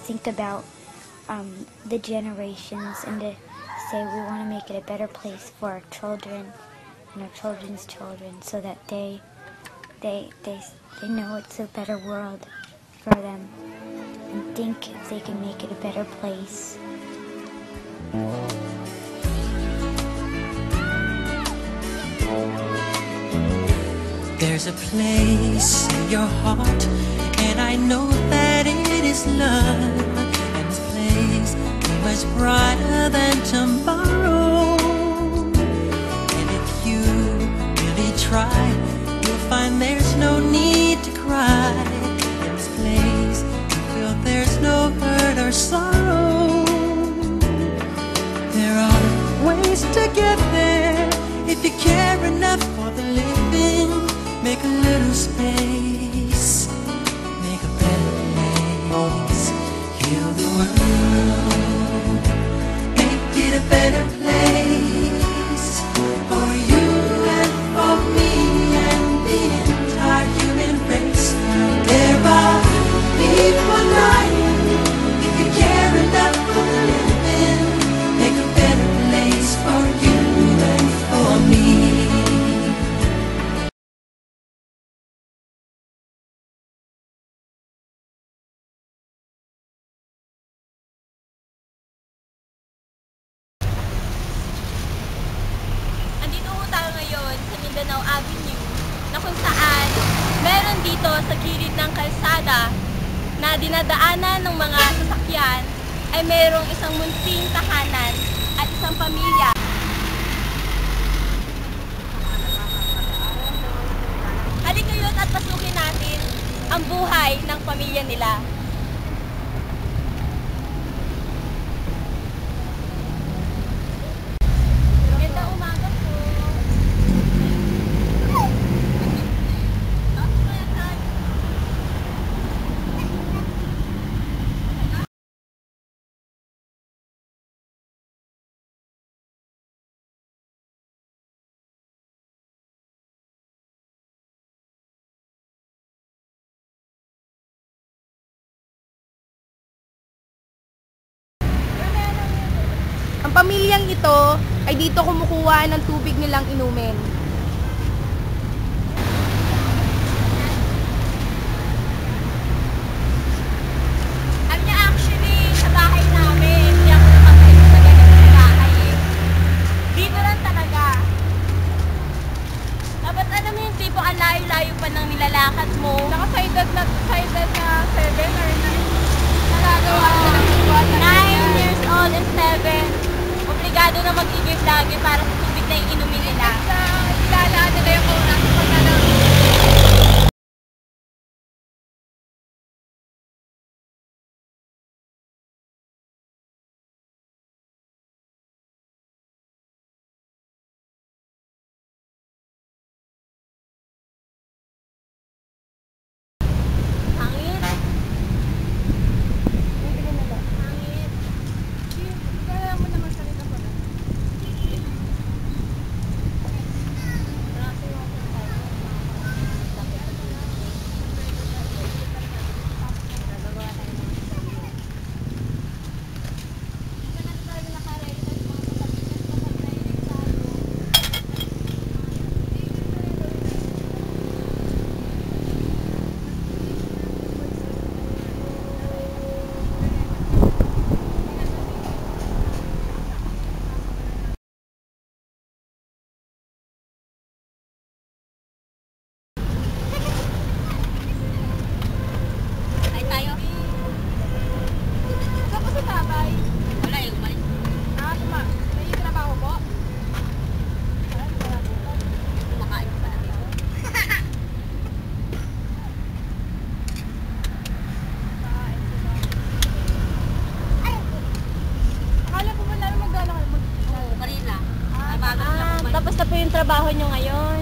think about the generations and to say we want to make it a better place for our children and our children's children, so that they know it's a better world for them and think if they can make it a better place. There's a place in your heart, and I know that it is love, and this place is much brighter than tomorrow. And if you really try, you'll find there's no need to cry. In this place, you feel there's no hurt or sorrow. There are ways to get there if you care enough for the living. Make a little space, make a better place. Heal the world, make it a better place for you and for me and the entire human race. There are people dying. If you care enough for the living, make a better place for you and for me. Sa Mindanao Avenue, na kung saan meron dito sa gilid ng kalsada na dinadaanan ng mga sasakyan ay merong isang munting tahanan at isang pamilya. Halika ngayon at pasukin natin ang buhay ng pamilya nila. Ang pamilyang ito ay dito kumukuha ng tubig nilang inumin. Actually, sa bahay namin, hindi ako nakapagay sa ganitong bahay. Dito lang talaga. Dapat alam mo yung tipo, ang layo-layo pa ng nilalakad mo. Naka-sided na 7 or 9. Nagagawa na 9 years old and 7. Obligado na mag-give lagi para sa tubig na iinumin nila. Ilalaan nila yung oras sa pagkalaw. Tapos na po yung trabaho nyo ngayon.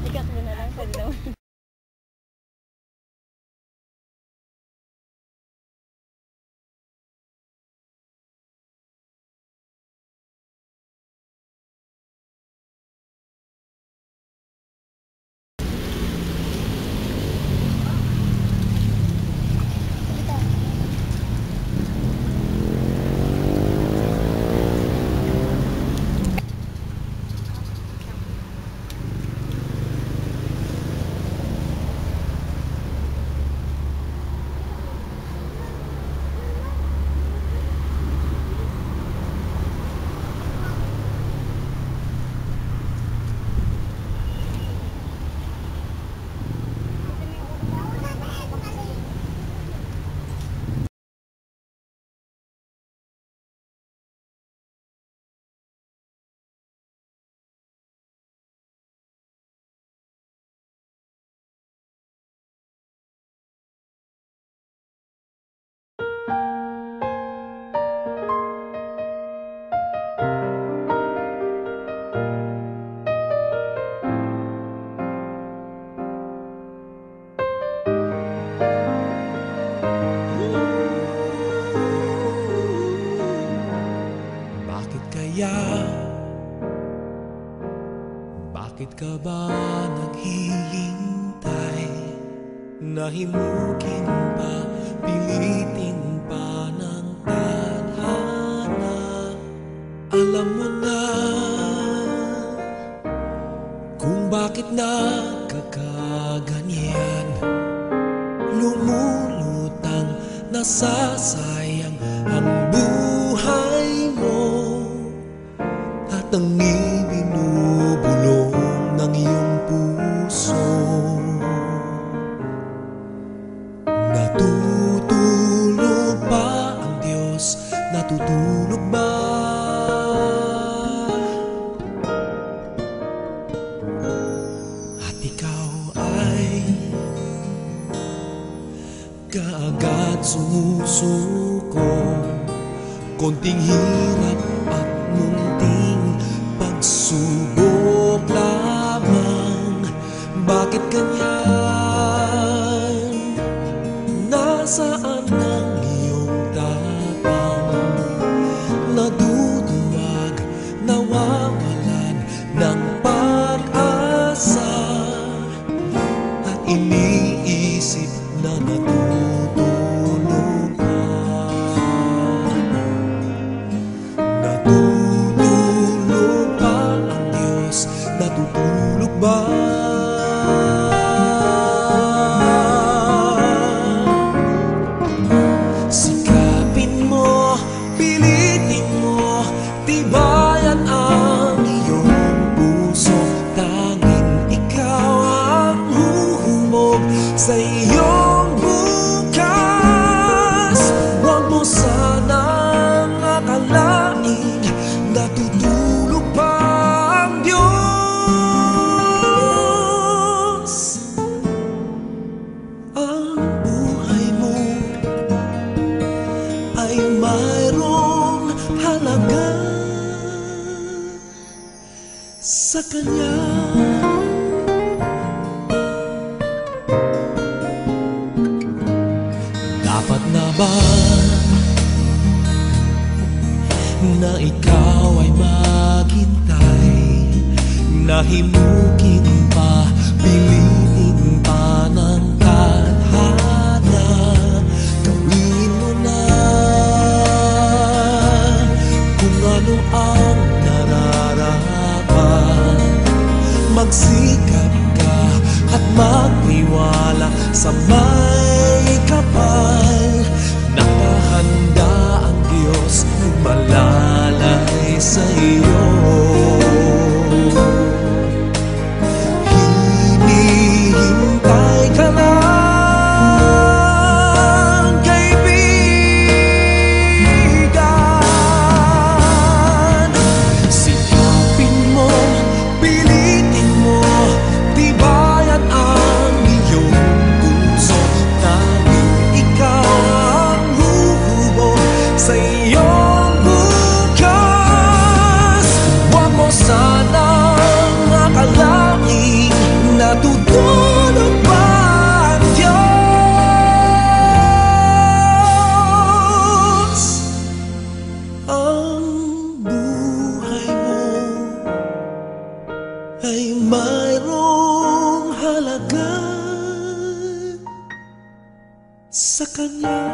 Ikat mo na lang. Pwede naman. Bakit ka ba naghihintay? Nahimukin pa, pilitin pa ng tadhana. Alam mo na kung bakit nagkakaganyan. Lumulutang nasasayang ang buhay mo, at ang ibinubulong ng iyong puso. Natutulog ba ang Diyos? Natutulog ba? At ikaw ay kaagad sumusuko. Konting hirap at munting pagsubok lamang. Bakit ganyan? Nasaan ang iyong tapang? Naduduwag, nawawalan ng pag-asa, at iniisip na natutulog ka. Natutulog ba ang Diyos? Natutulog ba? Sikapin mo, pilitin mo, tibayan ang iyong puso. Tanging ikaw ang huhubog sa iyong bukas. Huwag mo sanang akalaing natutulog pa ang Diyos. Ang buhay mo ay mayroong halaga sa Kanya. Dapat na ba na ikaw ay maghintay? Nahimukin pa, pilitin pa ng tadhana. Gawin mo na kung ano ang nararapat. Magsikap ka at magtiwala sa may kapal. Nakahanda ang Diyos, malalay sa iyo. Hinihintay ka lang, kaibigan. Sikapin mo, pilitin mo, tibayan ang iyong puso. Tanging ikaw ang huhubog sa iyong bukas. Huwag mo sanang akalaing natutulog pa ang Diyos. Ang buhay mo ay mayroong halaga sa Kanya.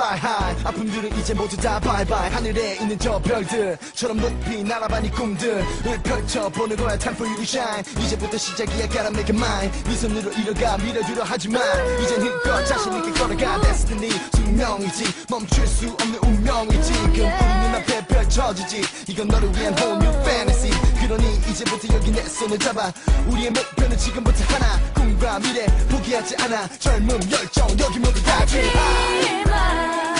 fly high 아픔들은 이제 모두 다 bye bye 하늘에 있는 저 별들처럼 높이 날아봐 네 꿈들을 펼쳐보는 거야 time for you to shine 이제부터 시작이야 gotta make it mine 네 손으로 이뤄가 밀어주려 하지만 이젠 힘껏 자신있게 걸어가 destiny 숙명이지 멈출 수 없는 운명이지 그 우리 눈앞에 펼쳐지지 이건 너를 위한 whole new fantasy 그러니 이제부터 여기 내 손을 잡아 우리의 목표는 지금부터 하나 꿈과 미래 포기하지 않아 젊음 열정 여기 모두 다 dream high